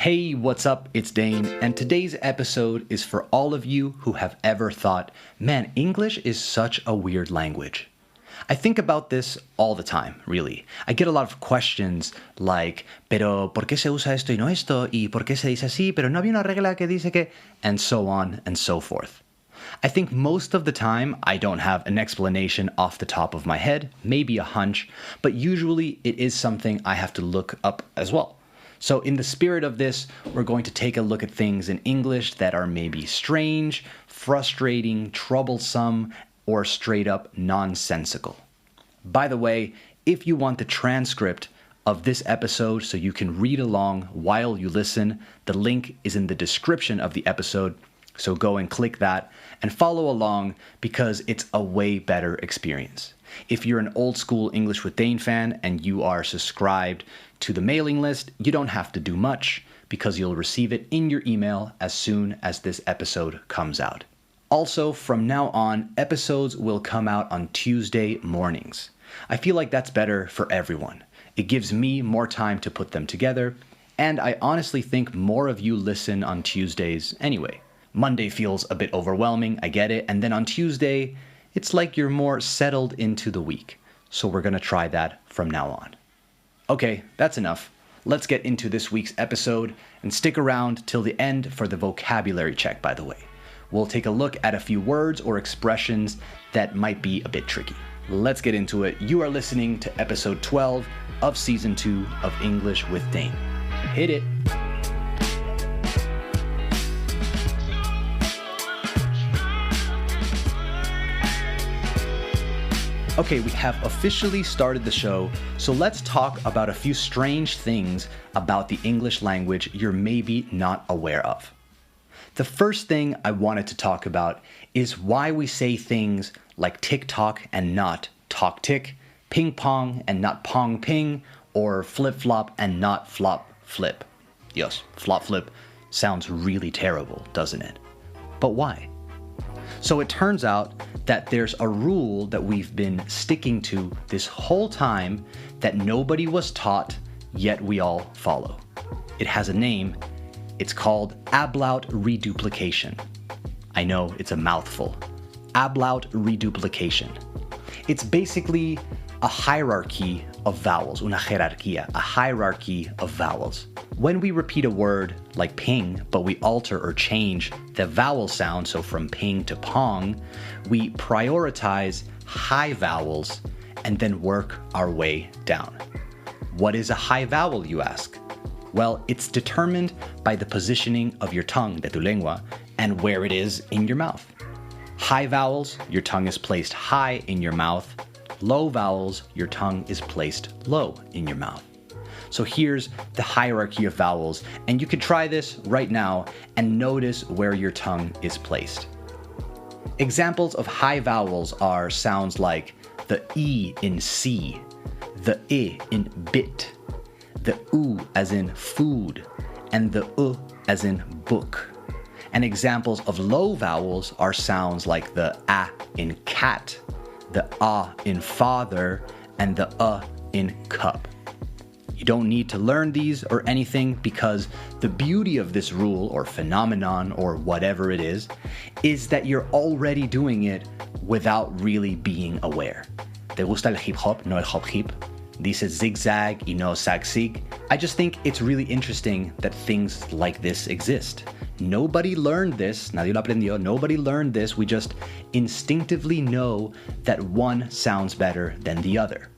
Hey, what's up? It's Dane, and today's episode is for all of you who have ever thought, man, English is such a weird language. I think about this all the time, really. I get a lot of questions like, pero ¿por qué se usa esto y no esto? ¿Y por qué se dice así? Pero no había una regla que dice que... And so on and so forth. I think most of the time I don't have an explanation off the top of my head, maybe a hunch, but usually it is something I have to look up as well. So in the spirit of this, we're going to take a look at things in English that are maybe strange, frustrating, troublesome, or straight up nonsensical. By the way, if you want the transcript of this episode so you can read along while you listen, the link is in the description of the episode. So go and click that and follow along because it's a way better experience. If you're an old school English with Dane fan and you are subscribed to the mailing list, you don't have to do much because you'll receive it in your email as soon as this episode comes out. Also, from now on, episodes will come out on Tuesday mornings. I feel like that's better for everyone. It gives me more time to put them together, and I honestly think more of you listen on Tuesdays anyway. Monday feels a bit overwhelming, I get it, and then on Tuesday, it's like you're more settled into the week. So we're gonna try that from now on. Okay, that's enough. Let's get into this week's episode, and stick around till the end for the vocabulary check, by the way. We'll take a look at a few words or expressions that might be a bit tricky. Let's get into it. You are listening to episode 12 of season 2 of English with Dane. Hit it. Okay, we have officially started the show, so let's talk about a few strange things about the English language you're maybe not aware of. The first thing I wanted to talk about is why we say things like tick-tock and not talk-tick, ping-pong and not pong-ping, or flip-flop and not flop-flip. Yes, flop-flip sounds really terrible, doesn't it? But why? So it turns out that there's a rule that we've been sticking to this whole time that nobody was taught, yet we all follow. It has a name. It's called ablaut reduplication. I know, it's a mouthful. Ablaut reduplication. It's basically a hierarchy of vowels, una jerarquía, a hierarchy of vowels. When we repeat a word like ping, but we alter or change the vowel sound, so from ping to pong, we prioritize high vowels and then work our way down. What is a high vowel, you ask? Well, it's determined by the positioning of your tongue, de tu lengua, and where it is in your mouth. High vowels, your tongue is placed high in your mouth. Low vowels, your tongue is placed low in your mouth. So here's the hierarchy of vowels, and you can try this right now and notice where your tongue is placed. Examples of high vowels are sounds like the E in see, the I in bit, the U as in food, and the U as in book. And examples of low vowels are sounds like the A in cat, the A in father, and the in cup. You don't need to learn these or anything because the beauty of this rule or phenomenon or whatever it is that you're already doing it without really being aware. ¿Te gusta el hip hop, no el hop hip? Dice zigzag y no zag-zig. I just think it's really interesting that things like this exist. Nobody learned this, nadie lo aprendió, nobody learned this, we just instinctively know that one sounds better than the other.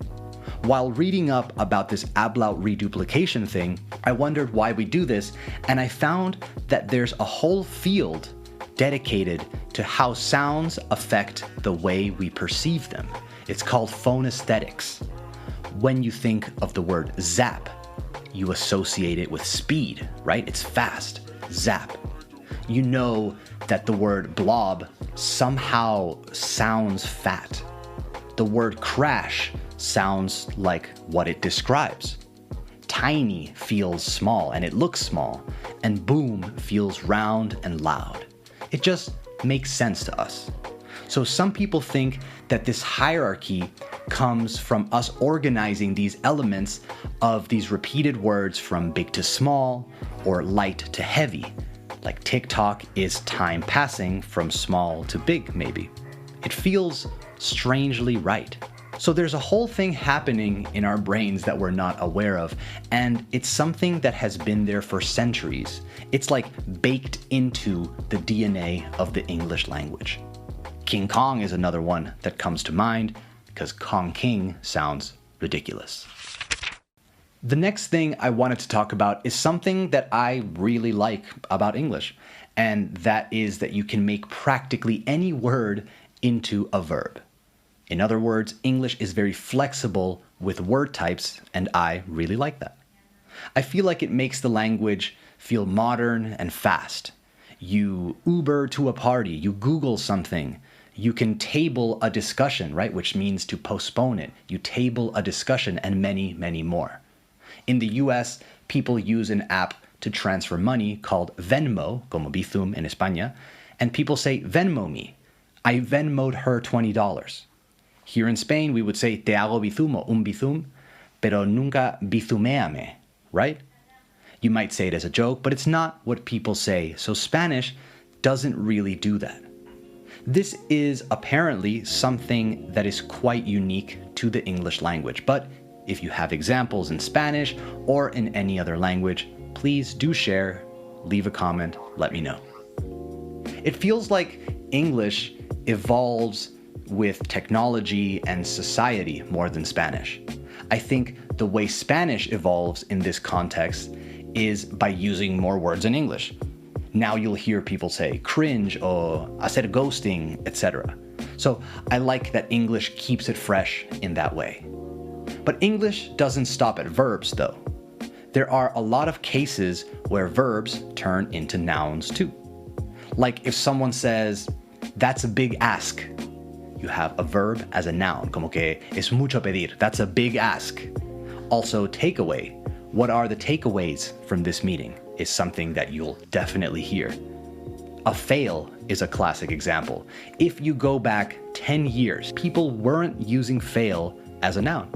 While reading up about this ablaut reduplication thing, I wondered why we do this, and I found that there's a whole field dedicated to how sounds affect the way we perceive them. It's called phonesthetics. When you think of the word zap, you associate it with speed, right? It's fast. Zap. You know that the word blob somehow sounds fat. The word crash sounds like what it describes. Tiny feels small and it looks small, and boom feels round and loud. It just makes sense to us. So some people think that this hierarchy comes from us organizing these elements of these repeated words from big to small or light to heavy. Like TikTok is time passing from small to big, maybe. It feels strangely right. So there's a whole thing happening in our brains that we're not aware of, and it's something that has been there for centuries. It's like baked into the DNA of the English language. King Kong is another one that comes to mind because Kong King sounds ridiculous. The next thing I wanted to talk about is something that I really like about English, and that is that you can make practically any word into a verb. In other words, English is very flexible with word types, and I really like that. I feel like it makes the language feel modern and fast. You Uber to a party, you Google something, you can table a discussion, right? Which means to postpone it. You table a discussion and many, many more. In the US, people use an app to transfer money called Venmo, como Bizum in España, and people say, Venmo me. I Venmo'd her $20. Here in Spain, we would say, te hago bizumo, un bizum, pero nunca bizuméame, right? You might say it as a joke, but it's not what people say, so Spanish doesn't really do that. This is apparently something that is quite unique to the English language, but if you have examples in Spanish or in any other language, please do share, leave a comment, let me know. It feels like English evolves with technology and society more than Spanish. I think the way Spanish evolves in this context is by using more words in English. Now you'll hear people say cringe or hacer ghosting, etc. So I like that English keeps it fresh in that way. But English doesn't stop at verbs though. There are a lot of cases where verbs turn into nouns too. Like if someone says, that's a big ask, you have a verb as a noun, como que es mucho pedir, that's a big ask. Also, takeaway. What are the takeaways from this meeting is something that you'll definitely hear. A fail is a classic example. If you go back 10 years, people weren't using fail as a noun.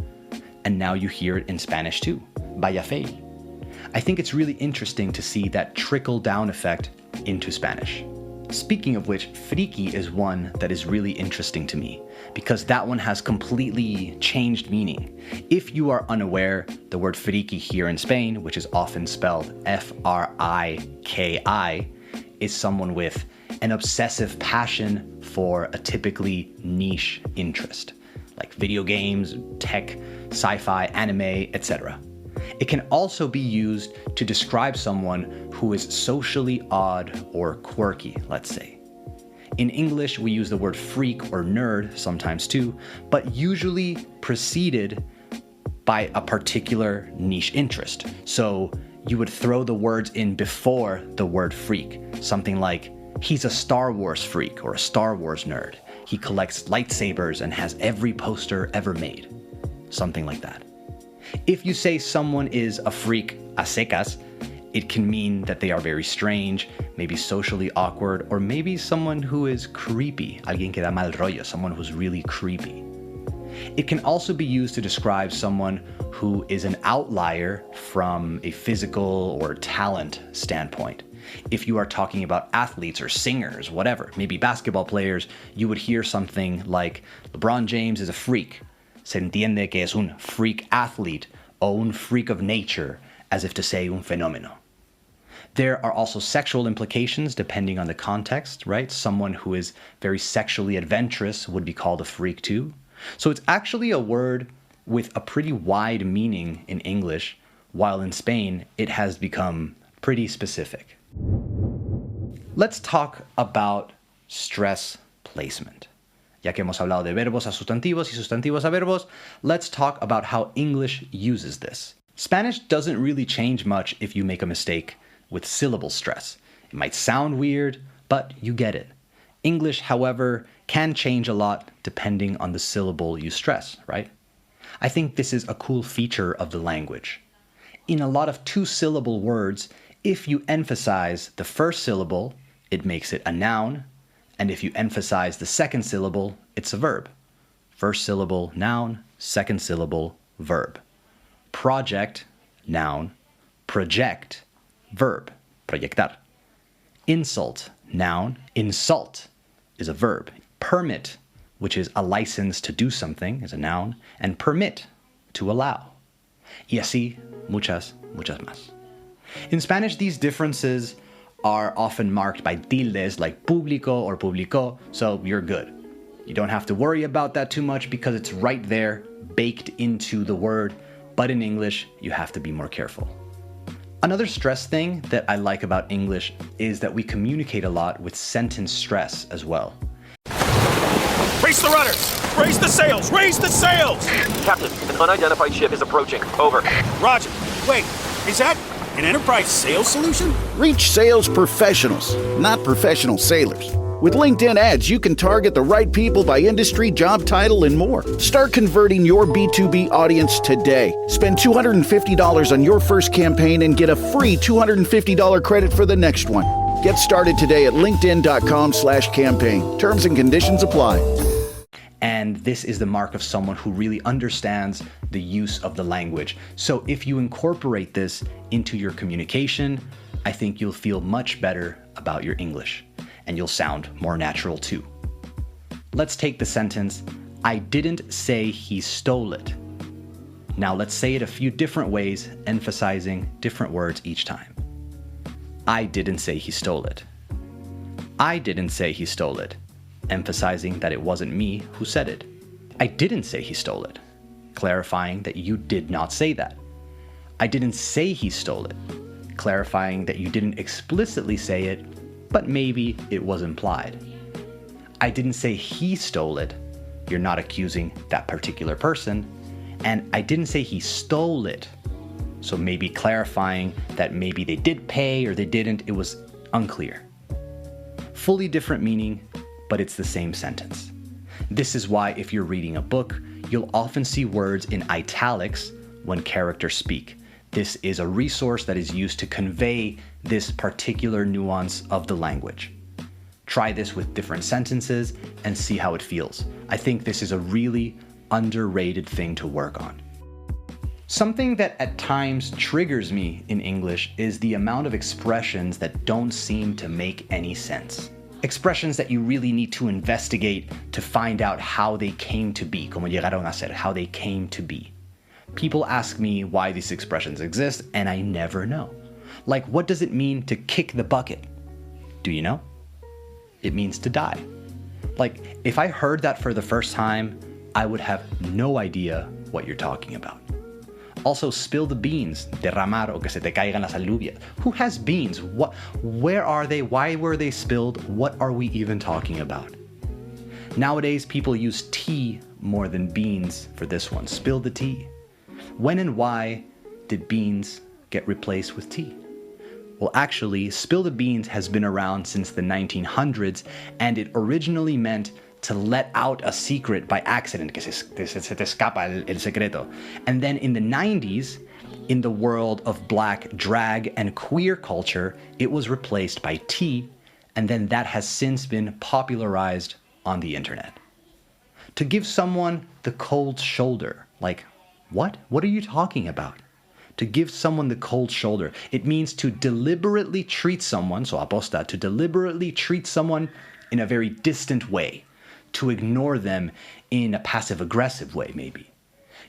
And now you hear it in Spanish too, vaya fail. I think it's really interesting to see that trickle-down effect into Spanish. Speaking of which, friki is one that is really interesting to me because that one has completely changed meaning. If you are unaware, the word friki here in Spain, which is often spelled F-R-I-K-I, is someone with an obsessive passion for a typically niche interest, like video games, tech, sci-fi, anime, etc. It can also be used to describe someone who is socially odd or quirky, let's say. In English, we use the word freak or nerd sometimes too, but usually preceded by a particular niche interest. So you would throw the words in before the word freak. Something like, he's a Star Wars freak or a Star Wars nerd. He collects lightsabers and has every poster ever made. Something like that. If you say someone is a freak a secas, it can mean that they are very strange, maybe socially awkward, or maybe someone who is creepy, alguien que da mal rollo, someone who's really creepy. It can also be used to describe someone who is an outlier from a physical or talent standpoint. If you are talking about athletes or singers, whatever, maybe basketball players, you would hear something like, LeBron James is a freak. Se entiende que es un freak athlete o un freak of nature, as if to say un fenómeno. There are also sexual implications depending on the context, right? Someone who is very sexually adventurous would be called a freak too. So it's actually a word with a pretty wide meaning in English, while in Spain it has become pretty specific. Let's talk about stress placement. Ya que hemos hablado de verbos a sustantivos y sustantivos a verbos, let's talk about how English uses this. Spanish doesn't really change much if you make a mistake with syllable stress. It might sound weird, but you get it. English, however, can change a lot depending on the syllable you stress, right? I think this is a cool feature of the language. In a lot of two-syllable words, if you emphasize the first syllable, it makes it a noun, and if you emphasize the second syllable, it's a verb. first syllable, noun, second syllable, verb. Project, noun, project, verb, proyectar. Insult, noun, insult is a verb. Permit, which is a license to do something, is a noun, and permit, to allow. Y así, muchas más. In Spanish, these differences are often marked by tildes like público or publicó, so you're good. You don't have to worry about that too much because it's right there, baked into the word, but in English, you have to be more careful. Another stress thing that I like about English is that we communicate a lot with sentence stress as well. Raise the rudders! Raise the sails! Raise the sails! Captain, an unidentified ship is approaching. Over. Roger. Wait, is that an enterprise sales solution? Reach sales professionals, not professional sailors. With LinkedIn ads, you can target the right people by industry, job title, and more. Start converting your B2B audience today. Spend $250 on your first campaign and get a free $250 credit for the next one. Get started today at linkedin.com/campaign. Terms and conditions apply. And this is the mark of someone who really understands the use of the language. So if you incorporate this into your communication, I think you'll feel much better about your English, and you'll sound more natural too. Let's take the sentence, I didn't say he stole it. Now let's say it a few different ways, emphasizing different words each time. I didn't say he stole it. I didn't say he stole it, emphasizing that it wasn't me who said it. I didn't say he stole it, clarifying that you did not say that. I didn't say he stole it, clarifying that you didn't explicitly say it, but maybe it was implied. I didn't say he stole it, you're not accusing that particular person. And I didn't say he stole it, so maybe clarifying that maybe they did pay or they didn't, it was unclear. Fully different meaning, but it's the same sentence. This is why if you're reading a book, you'll often see words in italics when characters speak. This is a resource that is used to convey this particular nuance of the language. Try this with different sentences and see how it feels. I think this is a really underrated thing to work on. Something that at times triggers me in English is the amount of expressions that don't seem to make any sense. Expressions that you really need to investigate to find out how they came to be, como llegaron a ser, how they came to be. People ask me why these expressions exist, and I never know. Like, what does it mean to kick the bucket? Do you know? It means to die. Like, if I heard that for the first time, I would have no idea what you're talking about. Also, spill the beans, derramar o que se te caigan las alubias. Who has beans? What? Where are they? Why were they spilled? What are we even talking about? Nowadays, people use tea more than beans for this one. Spill the tea. When and why did beans get replaced with tea? Well, actually, spill the beans has been around since the 1900s, and it originally meant to let out a secret by accident, que se te escapa el secreto. And then in the 90s, in the world of black drag and queer culture, it was replaced by tea, and then that has since been popularized on the internet. To give someone the cold shoulder, like, what? What are you talking about? To give someone the cold shoulder, it means to deliberately treat someone, so aposta, to deliberately treat someone in a very distant way, to ignore them in a passive-aggressive way, maybe.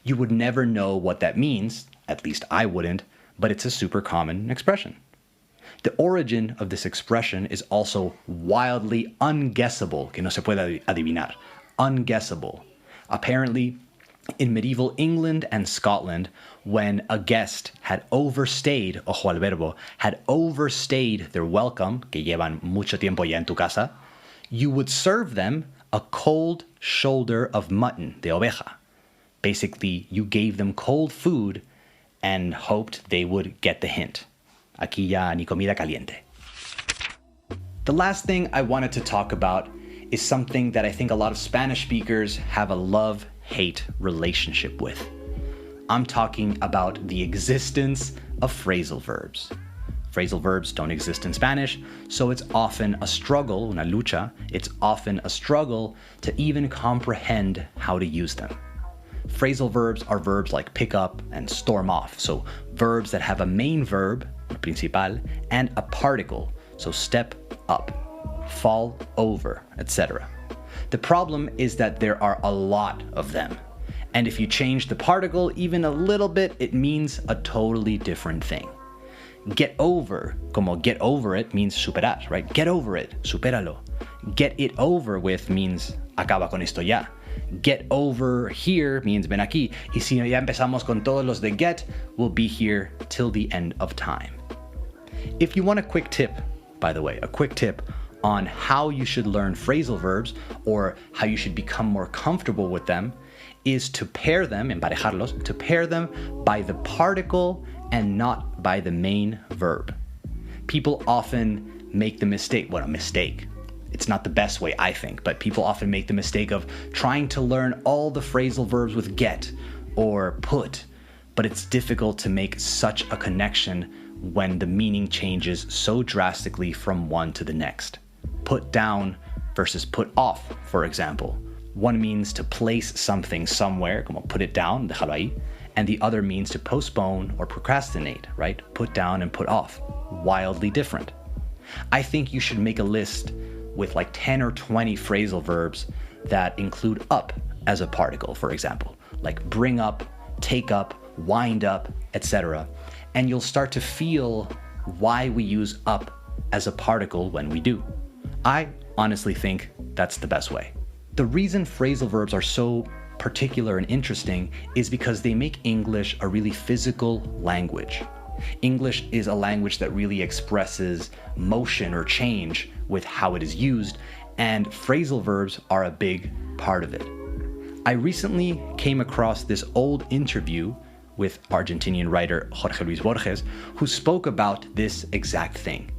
You would never know what that means, at least I wouldn't, but it's a super common expression. The origin of this expression is also wildly unguessable, que no se puede adivinar, unguessable. Apparently, in medieval England and Scotland, when a guest had overstayed, ojo al verbo, had overstayed their welcome, que llevan mucho tiempo ya en tu casa, you would serve them a cold shoulder of mutton, de oveja. Basically, you gave them cold food and hoped they would get the hint. Aquí ya ni comida caliente. The last thing I wanted to talk about is something that I think a lot of Spanish speakers have a love-hate relationship with. I'm talking about the existence of phrasal verbs. Phrasal verbs don't exist in Spanish, so it's often a struggle, una lucha, it's often a struggle to even comprehend how to use them. Phrasal verbs are verbs like pick up and storm off, so verbs that have a main verb, principal, and a particle, so step up, fall over, etc. The problem is that there are a lot of them, and if you change the particle even a little bit, it means a totally different thing. Get over, como get over it, means superar, right? Get over it, supéralo. Get it over with means acaba con esto ya. Get over here means ven aquí. Y si ya empezamos con todos los de get, we'll be here till the end of time. If you want a quick tip, by the way, a quick tip on how you should learn phrasal verbs or how you should become more comfortable with them, is to pair them, emparejarlos, to pair them by the particle and not by the main verb. People often make the mistake, it's not the best way, I think, but people often make the mistake of trying to learn all the phrasal verbs with get or put, but it's difficult to make such a connection when the meaning changes so drastically from one to the next. Put down versus put off, for example. One means to place something somewhere, como put it down, déjalo ahí, and the other means to postpone or procrastinate, right? Put down and put off. Wildly different. I think you should make a list with like 10 or 20 phrasal verbs that include up as a particle, for example, like bring up, take up, wind up, etc. And you'll start to feel why we use up as a particle when we do. I honestly think that's the best way. The reason phrasal verbs are so particular and interesting is because they make English a really physical language. English is a language that really expresses motion or change with how it is used, and phrasal verbs are a big part of it. I recently came across this old interview with Argentinian writer Jorge Luis Borges, who spoke about this exact thing.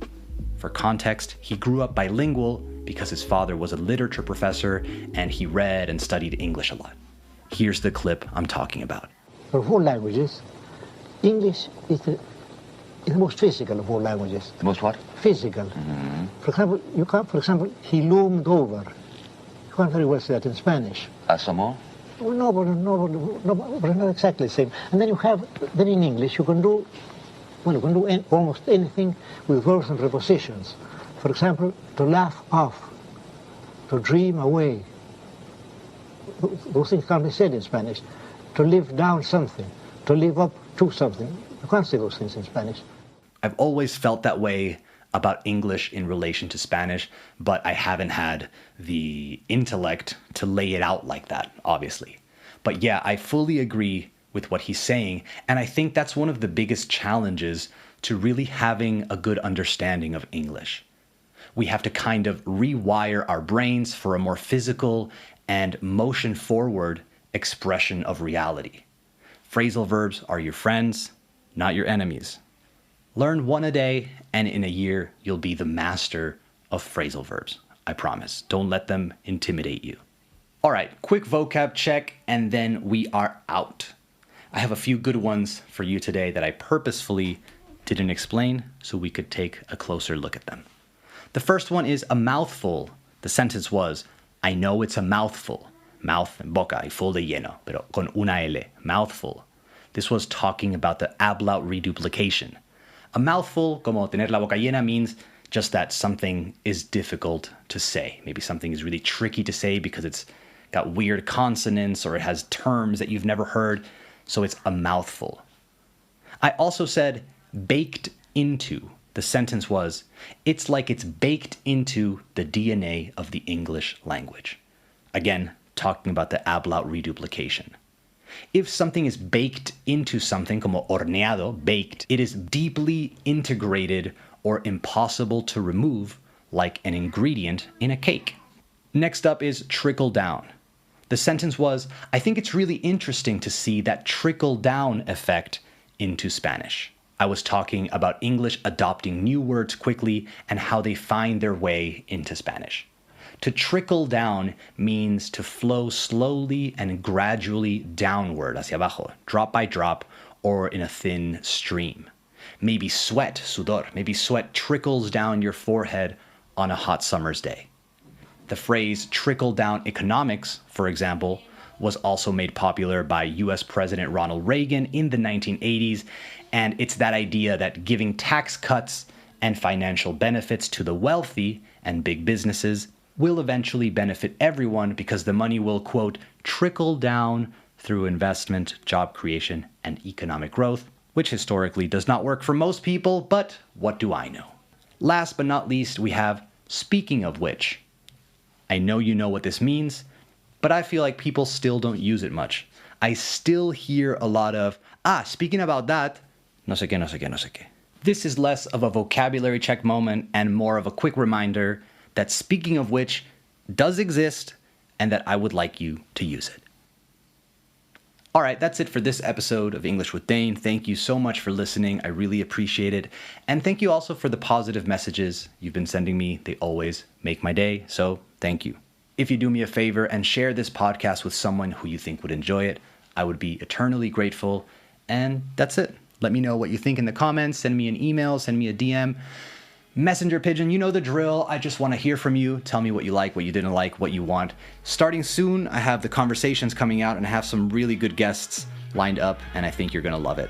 For context, he grew up bilingual because his father was a literature professor and he read and studied English a lot. Here's the clip I'm talking about. For all languages, English is the most physical of all languages. The most what? Physical. Mm-hmm. For example, he loomed over. You can't very well say that in Spanish. Asomó? Well, no, but not exactly the same. And then in English you can do almost anything with verbs and prepositions. For example, to laugh off, to dream away. Those things can't be said in Spanish. To live down something, to live up to something. You can't say those things in Spanish. I've always felt that way about English in relation to Spanish, but I haven't had the intellect to lay it out like that, obviously. But yeah, I fully agree with what he's saying, and I think that's one of the biggest challenges to really having a good understanding of English. We have to kind of rewire our brains for a more physical and motion-forward expression of reality. Phrasal verbs are your friends, not your enemies. Learn one a day, and in a year, you'll be the master of phrasal verbs. I promise. Don't let them intimidate you. All right, quick vocab check, and then we are out. I have a few good ones for you today that I purposefully didn't explain so we could take a closer look at them. The first one is a mouthful. The sentence was, I know it's a mouthful. Mouth, boca, y full de lleno, pero con una L, mouthful. This was talking about the ablaut reduplication. A mouthful, como tener la boca llena, means just that something is difficult to say. Maybe something is really tricky to say because it's got weird consonants or it has terms that you've never heard, so it's a mouthful. I also said baked into. The sentence was, it's like it's baked into the DNA of the English language. Again, talking about the ablaut reduplication. If something is baked into something, como horneado, baked, it is deeply integrated or impossible to remove, like an ingredient in a cake. Next up is trickle down. The sentence was, I think it's really interesting to see that trickle down effect into Spanish. I was talking about English adopting new words quickly and how they find their way into Spanish. To trickle down means to flow slowly and gradually downward, hacia abajo, drop by drop, or in a thin stream. maybe sweat, sudor, maybe sweat trickles down your forehead on a hot summer's day. The phrase trickle-down economics, for example, was also made popular by US President Ronald Reagan in the 1980s, and it's that idea that giving tax cuts and financial benefits to the wealthy and big businesses will eventually benefit everyone because the money will, quote, trickle down through investment, job creation, and economic growth, which historically does not work for most people, but what do I know? Last but not least, we have speaking of which. I know you know what this means, but I feel like people still don't use it much. I still hear a lot of, speaking about that, no sé qué, no sé qué, no sé qué. This is less of a vocabulary check moment and more of a quick reminder that speaking of which does exist and that I would like you to use it. All right, that's it for this episode of English with Dane. Thank you so much for listening. I really appreciate it. And thank you also for the positive messages you've been sending me. They always make my day, so thank you. If you do me a favor and share this podcast with someone who you think would enjoy it, I would be eternally grateful. And that's it. Let me know what you think in the comments. Send me an email, send me a DM. Messenger pigeon, you know the drill. I just want to hear from you. Tell me what you like, what you didn't like, what you want. Starting soon, I have the conversations coming out and I have some really good guests lined up, and I think you're going to love it.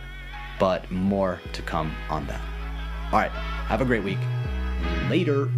But more to come on that. All right, have a great week. Later.